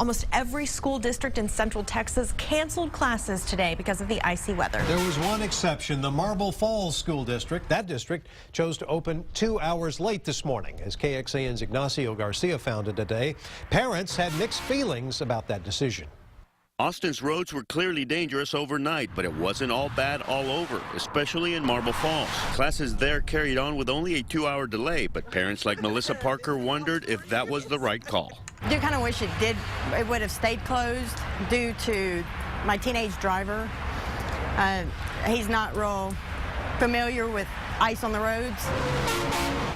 Almost every school district in Central Texas canceled classes today because of the icy weather. There was one exception, the Marble Falls School District. That district chose to open 2 hours late this morning, as KXAN's Ignacio Garcia found it today. Parents had mixed feelings about that decision. Austin's roads were clearly dangerous overnight, but it wasn't all bad all over, especially in Marble Falls. Classes there carried on with only a 2-hour delay, but parents like Melissa Parker wondered if that was the right call. I do kind of wish it would have stayed closed due to my teenage driver. He's not real familiar with ice on the roads.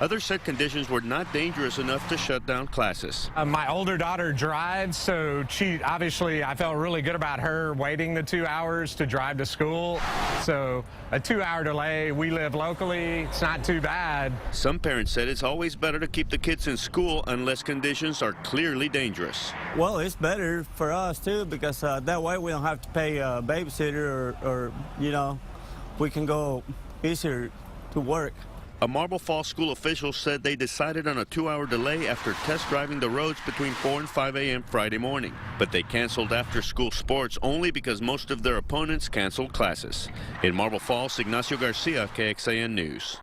Others said conditions were not dangerous enough to shut down classes. My older daughter drives, so I felt really good about her waiting the 2 hours to drive to school. So a 2-hour delay, we live locally, it's not too bad. Some parents said it's always better to keep the kids in school unless conditions are clearly dangerous. Well, it's better for us too, because that way we don't have to pay a babysitter or you know, we can go easier to work. A Marble Falls school official said they decided on a 2-hour delay after test driving the roads between 4 and 5 a.m. Friday morning. But they canceled after-school sports only because most of their opponents canceled classes. In Marble Falls, Ignacio Garcia, KXAN News.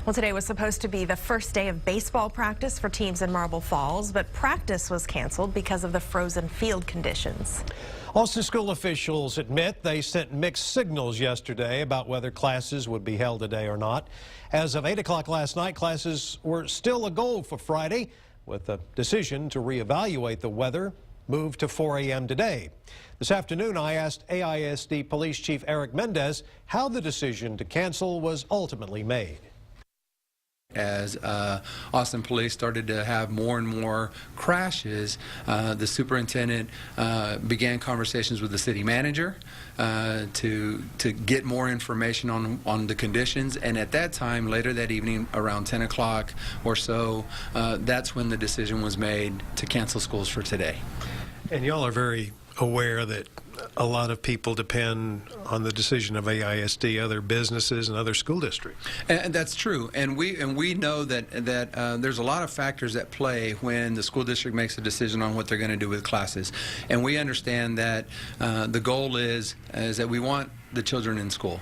Well, today was supposed to be the first day of baseball practice for teams in Marble Falls, but practice was canceled because of the frozen field conditions. Austin school officials admit they sent mixed signals yesterday about whether classes would be held today or not. As of 8 o'clock last night, classes were still a goal for Friday, with a decision to reevaluate the weather moved to 4 a.m. today. This afternoon, I asked AISD Police Chief Eric Mendez how the decision to cancel was ultimately made. As Austin Police started to have more and more crashes, the superintendent began conversations with the city manager to get more information on the conditions. And at that time, later that evening, around 10 o'clock or so, that's when the decision was made to cancel schools for today. And y'all are very aware that a lot of people depend on the decision of AISD, other businesses and other school districts. And that's true. And we know that there's a lot of factors at play when the school district makes a decision on what they're going to do with classes. And we understand that the goal is that we want the children in school.